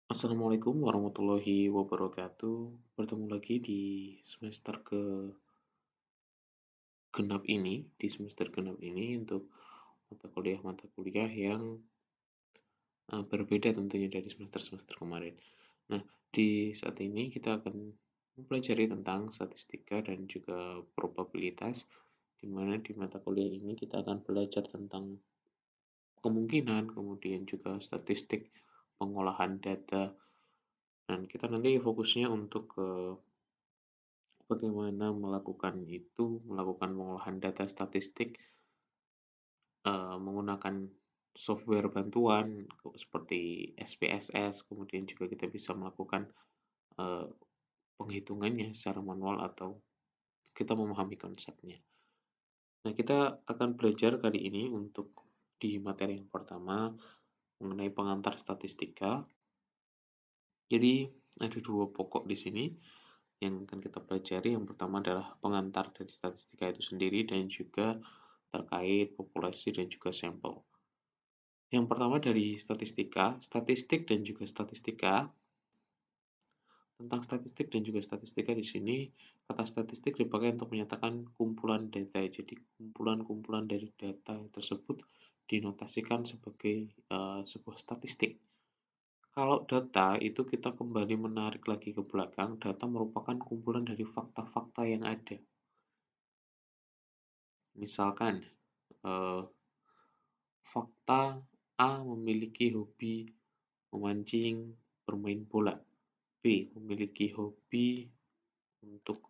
Assalamualaikum warahmatullahi wabarakatuh. Bertemu lagi di semester genap ini, di semester genap ini untuk mata kuliah yang berbeda tentunya dari semester-semester kemarin. Nah, di saat ini kita akan mempelajari tentang statistika dan juga probabilitas, di mana di mata kuliah ini kita akan belajar tentang kemungkinan, kemudian juga statistik, pengolahan data, dan kita nanti fokusnya untuk bagaimana melakukan itu, melakukan pengolahan data statistik menggunakan software bantuan seperti SPSS, kemudian juga kita bisa melakukan eee, penghitungannya secara manual atau kita memahami konsepnya. Nah, kita akan belajar kali ini untuk di materi yang pertama mengenai pengantar statistika. Jadi ada 2 pokok di sini yang akan kita pelajari. Yang pertama adalah pengantar dari statistika itu sendiri dan juga terkait populasi dan juga sampel. Yang pertama dari statistika, statistik dan juga statistika. Tentang statistik dan juga statistika di sini, kata statistik dipakai untuk menyatakan kumpulan data. Jadi kumpulan-kumpulan dari data tersebut dinotasikan sebagai sebuah statistik. Kalau data itu kita kembali menarik lagi ke belakang, data merupakan kumpulan dari fakta-fakta yang ada. Misalkan, eh, fakta A memiliki hobi memancing, bermain bola. B memiliki hobi untuk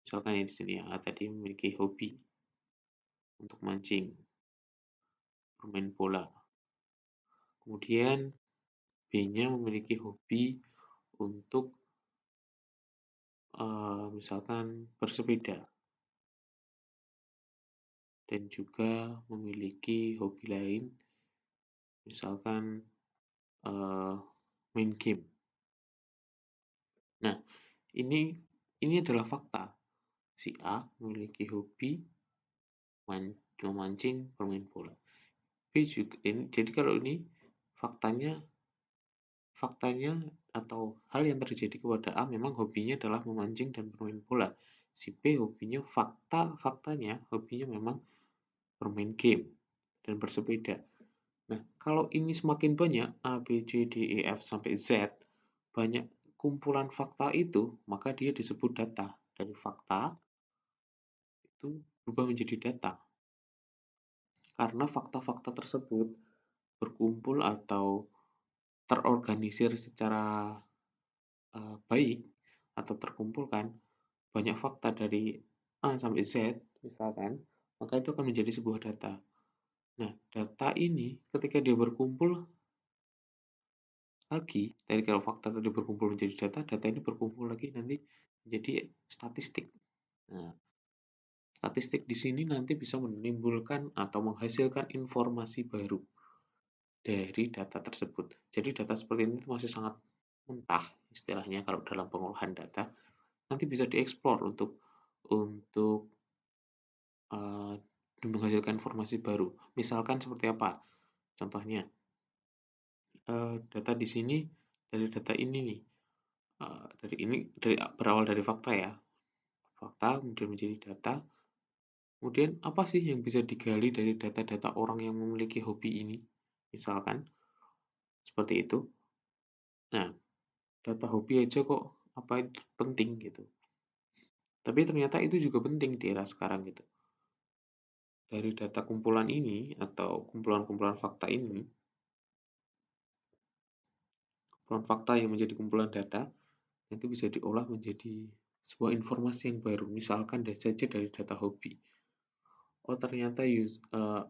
misalkan ya di sini ya, A tadi memiliki hobi untuk mancing, bermain bola. Kemudian B-nya memiliki hobi untuk misalkan bersepeda dan juga memiliki hobi lain, misalkan uh, main game. Nah, ini adalah fakta. Si A memiliki hobi memancing, bermain bola. B juga ini, jadi kalau ini faktanya faktanya atau hal yang terjadi kepada A memang hobinya adalah memancing dan bermain bola. Si B hobinya faktanya hobinya memang bermain game dan bersepeda. Nah, kalau ini semakin banyak A, B, C, D, E, F sampai Z, banyak kumpulan fakta itu, maka dia disebut data. Dari fakta itu berubah menjadi data. Karena fakta-fakta tersebut berkumpul atau terorganisir secara baik atau terkumpulkan banyak fakta dari A sampai Z misalkan, maka itu akan menjadi sebuah data. Nah, data ini ketika dia berkumpul lagi, dari kalau fakta tadi berkumpul menjadi data, data ini berkumpul lagi nanti menjadi statistik. Nah, statistik di sini nanti bisa menimbulkan atau menghasilkan informasi baru dari data tersebut. Jadi data seperti ini masih sangat mentah istilahnya kalau dalam pengolahan data. Nanti bisa dieksplor untuk menghasilkan informasi baru. Misalkan seperti apa? Contohnya, data di sini dari data ini nih, dari berawal dari fakta ya. Fakta kemudian menjadi data. Kemudian apa sih yang bisa digali dari data-data orang yang memiliki hobi ini? Misalkan seperti itu. Nah, data hobi aja kok apa itu penting gitu. Tapi ternyata itu juga penting di era sekarang gitu. Dari data kumpulan ini atau kumpulan-kumpulan fakta ini, kumpulan fakta yang menjadi kumpulan data, itu bisa diolah menjadi sebuah informasi yang baru. Misalkan saja dari data hobi. Oh ternyata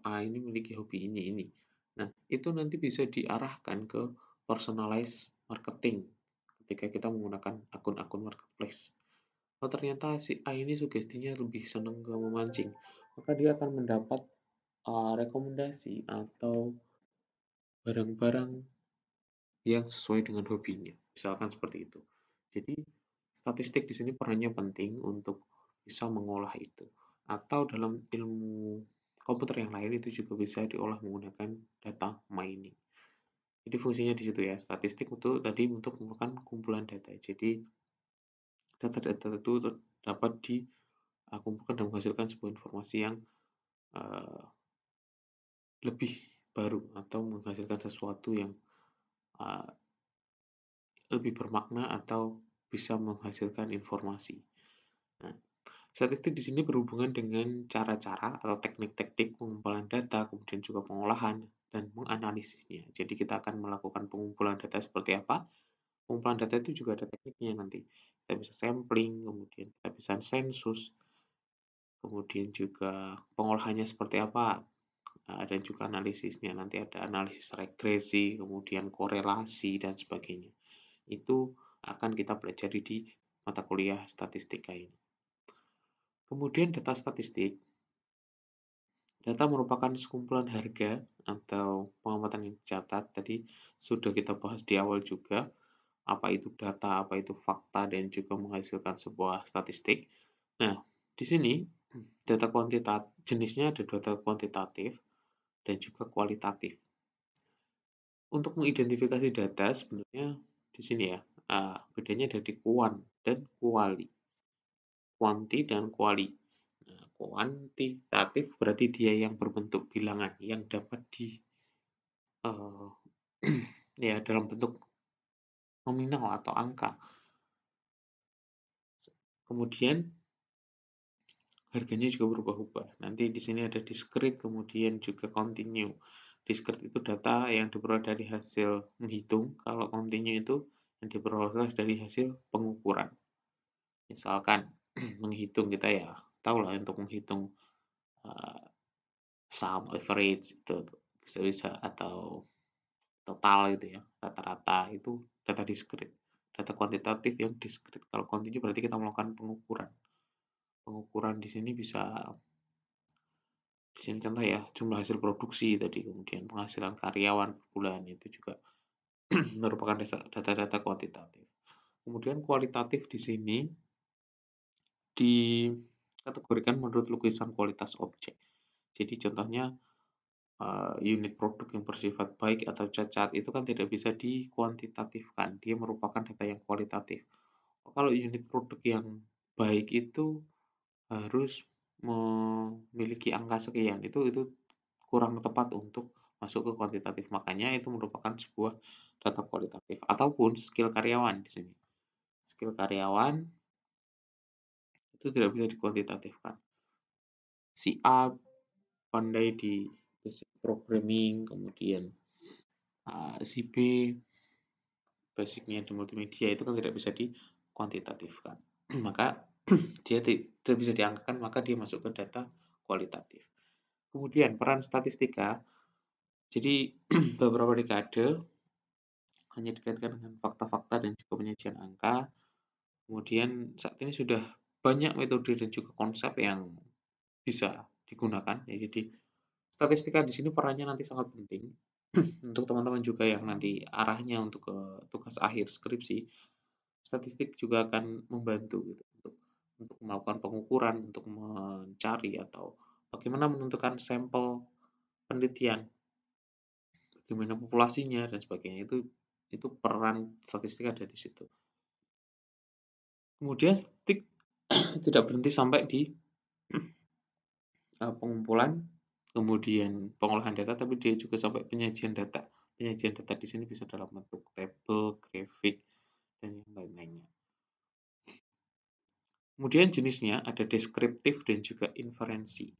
A ini memiliki hobi ini. Nah, itu nanti bisa diarahkan ke personalized marketing ketika kita menggunakan akun-akun marketplace. Oh ternyata si A ini sugestinya lebih senang ke memancing, maka dia akan mendapat rekomendasi atau barang-barang yang sesuai dengan hobinya. Misalkan seperti itu. Jadi statistik di sini perannya penting untuk bisa mengolah itu. Atau dalam ilmu komputer yang lain itu juga bisa diolah menggunakan data mining. Jadi fungsinya di situ ya, statistik untuk tadi untuk melakukan kumpulan data. Jadi data-data itu dapat dikumpulkan dan menghasilkan sebuah informasi yang uh, lebih baru atau menghasilkan sesuatu yang uh, lebih bermakna atau bisa menghasilkan informasi. Nah, statistik di sini berhubungan dengan cara-cara atau teknik-teknik pengumpulan data, kemudian juga pengolahan dan menganalisisnya. Jadi kita akan melakukan pengumpulan data seperti apa? Pengumpulan data itu juga ada tekniknya nanti. Kita bisa sampling, kemudian kita bisa sensus, kemudian juga pengolahannya seperti apa, dan juga analisisnya. Nanti ada analisis regresi, kemudian korelasi, dan sebagainya. Itu akan kita pelajari di mata kuliah statistika ini. Kemudian data statistik. Data merupakan sekumpulan harga atau pengamatan yang dicatat. Tadi sudah kita bahas di awal juga, apa itu data, apa itu fakta, dan juga menghasilkan sebuah statistik. Nah, di sini data kuantitatif, jenisnya ada data kuantitatif dan juga kualitatif. Untuk mengidentifikasi data sebenarnya di sini ya, bedanya ada di kuan dan kuali. Kuanti dan kuali. Nah, kuantitatif berarti dia yang berbentuk bilangan, yang dapat uh, ya dalam bentuk nominal atau angka. Kemudian harganya juga berubah-ubah. Nanti di sini ada discrete, kemudian juga continue. Discrete itu data yang diperoleh dari hasil menghitung, kalau continue itu yang diperoleh dari hasil pengukuran. Misalkan menghitung kita ya tahu lah untuk menghitung uh, sum average itu bisa-bisa atau total gitu ya, rata-rata itu data discrete. Data kuantitatif yang discrete. Kalau continue berarti kita melakukan pengukuran. Pengukuran di sini bisa di sini contoh ya, jumlah hasil produksi tadi, kemudian penghasilan karyawan per bulan itu juga merupakan data-data kuantitatif. Kemudian kualitatif di sini dikategorikan menurut lukisan kualitas objek. Jadi contohnya unit produk yang bersifat baik atau cacat itu kan tidak bisa dikuantitatifkan, dia merupakan data yang kualitatif. Kalau unit produk yang baik itu harus memiliki angka sekian, itu kurang tepat untuk masuk ke kuantitatif. Makanya itu merupakan sebuah data kualitatif ataupun skill karyawan di sini. Skill karyawan itu tidak bisa dikuantitatifkan. Si A pandai di programming, kemudian si B basicnya di multimedia itu kan tidak bisa dikuantitatifkan. Maka dia tidak bisa diangkat, maka dia masuk ke data kualitatif. Kemudian peran statistika. Jadi beberapa dekade hanya dikaitkan dengan fakta-fakta dan juga penyajian angka. Kemudian saat ini sudah banyak metode dan juga konsep yang bisa digunakan. Ya, jadi statistika di sini perannya nanti sangat penting untuk teman-teman juga yang nanti arahnya untuk ke tugas akhir skripsi. Statistik juga akan membantu gitu, untuk melakukan pengukuran, untuk mencari atau bagaimana menentukan sampel penelitian, bagaimana populasinya dan sebagainya. Itu peran statistik ada di situ. Kemudian statistik tidak berhenti sampai di pengumpulan, kemudian pengolahan data, tapi dia juga sampai penyajian data. Penyajian data di sini bisa dalam bentuk tabel, grafik, dan yang lain-lainnya. Kemudian jenisnya ada deskriptif dan juga inferensi.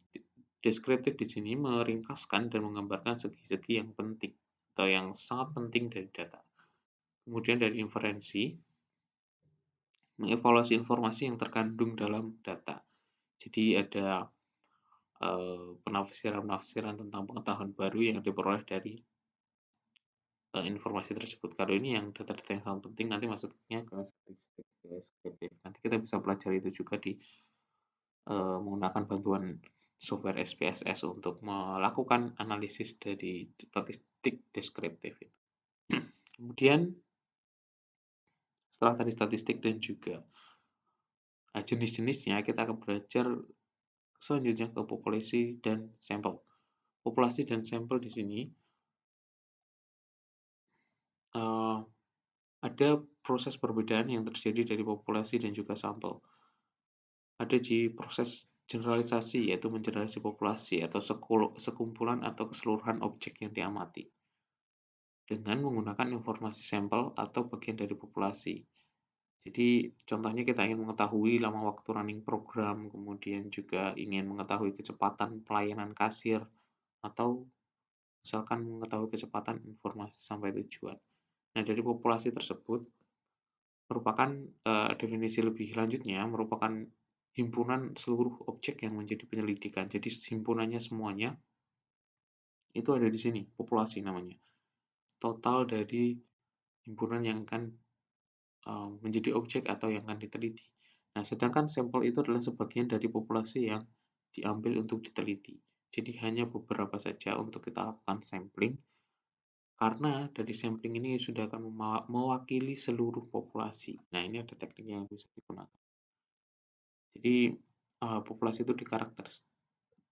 Deskriptif di sini meringkaskan dan menggambarkan segi-segi yang penting atau yang sangat penting dari data. Kemudian dari inferensi, mengevaluasi informasi yang terkandung dalam data. Jadi ada penafsiran-penafsiran tentang pengetahuan baru yang diperoleh dari informasi tersebut. Kalau ini yang data-data yang sangat penting nanti masuknya ke statistik deskriptif. Nanti kita bisa pelajari itu juga di menggunakan bantuan software SPSS untuk melakukan analisis dari statistik deskriptif. Kemudian setelah tadi statistik dan juga jenis-jenisnya, kita akan belajar selanjutnya ke populasi dan sampel. Populasi dan sampel di sini eee, ada proses perbedaan yang terjadi dari populasi dan juga sampel. Ada di proses generalisasi, yaitu mengeneralisasi populasi atau sekumpulan atau keseluruhan objek yang diamati dengan menggunakan informasi sampel atau bagian dari populasi. Jadi contohnya kita ingin mengetahui lama waktu running program, kemudian juga ingin mengetahui kecepatan pelayanan kasir, atau misalkan mengetahui kecepatan informasi sampai tujuan. Nah, dari populasi tersebut merupakan definisi lebih lanjutnya merupakan himpunan seluruh objek yang menjadi penyelidikan. Jadi himpunannya semuanya itu ada di sini, populasi namanya. Total dari himpunan yang akan menjadi objek atau yang akan diteliti. Nah, sedangkan sampel itu adalah sebagian dari populasi yang diambil untuk diteliti. Jadi hanya beberapa saja untuk kita lakukan sampling, karena dari sampling ini sudah akan mewakili seluruh populasi. Nah, ini ada teknik yang bisa digunakan. Jadi populasi itu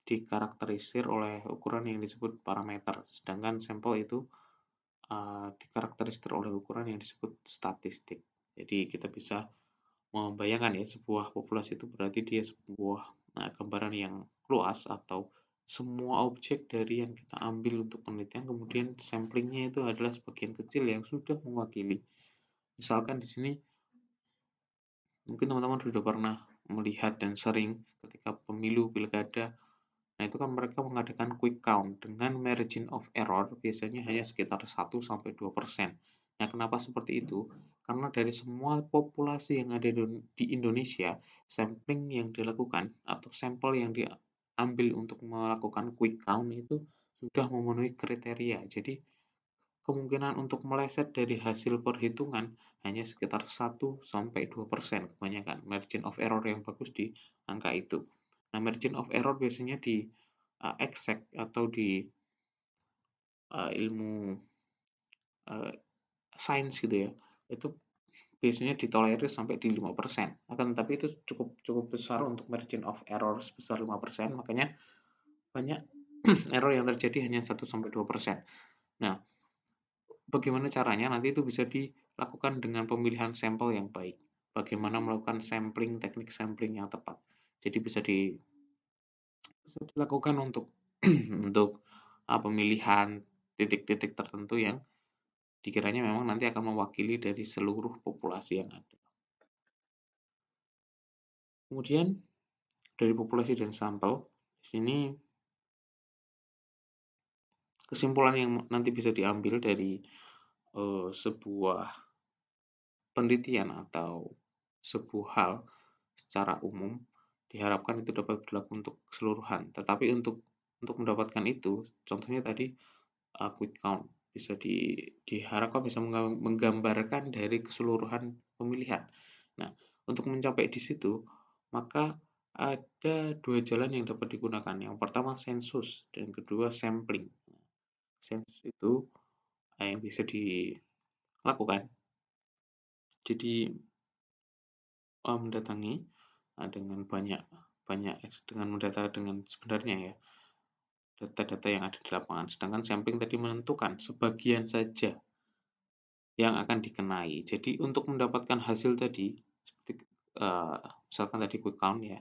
dikarakterisir oleh ukuran yang disebut parameter, sedangkan sampel itu dikarakterisir oleh ukuran yang disebut statistik. Jadi kita bisa membayangkan ya, sebuah populasi itu berarti dia sebuah gambaran yang luas atau semua objek dari yang kita ambil untuk penelitian, kemudian samplingnya itu adalah sebagian kecil yang sudah mewakili. Misalkan di sini mungkin teman-teman sudah pernah melihat dan sering ketika pemilu pilkada. Nah, itu kan mereka mengadakan quick count dengan margin of error biasanya hanya sekitar 1-2%. Nah, kenapa seperti itu? Karena dari semua populasi yang ada di Indonesia, sampling yang dilakukan atau sampel yang diambil untuk melakukan quick count itu sudah memenuhi kriteria. Jadi, kemungkinan untuk meleset dari hasil perhitungan hanya sekitar 1-2% kebanyakan. Margin of error yang bagus di angka itu. Nah, margin of error biasanya di exact atau di ilmu sains gitu ya, itu biasanya ditolerir sampai di 5%. Akan tetapi itu cukup cukup besar untuk margin of error sebesar 5%, makanya banyak error yang terjadi hanya 1-2%. Nah, bagaimana caranya? Nanti itu bisa dilakukan dengan pemilihan sampel yang baik. Bagaimana melakukan sampling, teknik sampling yang tepat. Jadi bisa dilakukan untuk untuk pemilihan titik-titik tertentu yang dikiranya memang nanti akan mewakili dari seluruh populasi yang ada. Kemudian dari populasi dan sampel, di sini kesimpulan yang nanti bisa diambil dari sebuah penelitian atau sebuah hal secara umum diharapkan itu dapat berlaku untuk keseluruhan. Tetapi untuk mendapatkan itu, contohnya tadi quick count bisa diharapkan bisa menggambarkan dari keseluruhan pemilihan. Nah, untuk mencapai di situ, maka ada dua jalan yang dapat digunakan. Yang pertama sensus dan kedua sampling. Sensus itu yang bisa dilakukan. Jadi mendatangi dengan banyak dengan mendata dengan sebenarnya ya data-data yang ada di lapangan. Sedangkan sampling tadi menentukan sebagian saja yang akan dikenai. Jadi untuk mendapatkan hasil tadi seperti misalkan tadi quick count ya,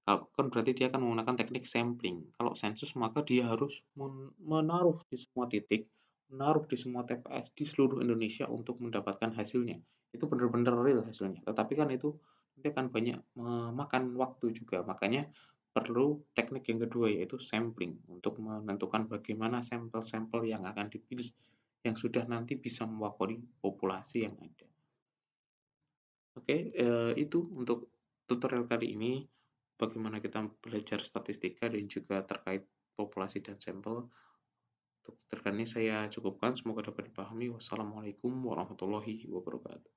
kalau kan berarti dia akan menggunakan teknik sampling. Kalau sensus maka dia harus menaruh di semua titik, menaruh di semua TPS di seluruh Indonesia untuk mendapatkan hasilnya. Itu benar-benar real hasilnya. Tetapi kan itu nanti akan banyak memakan waktu juga. Makanya perlu teknik yang kedua yaitu sampling untuk menentukan bagaimana sampel-sampel yang akan dipilih yang sudah nanti bisa mewakili populasi yang ada. Oke, itu untuk tutorial kali ini, bagaimana kita belajar statistika dan juga terkait populasi dan sampel. Untuk tutorial ini saya cukupkan, semoga dapat dipahami. Wassalamualaikum warahmatullahi wabarakatuh.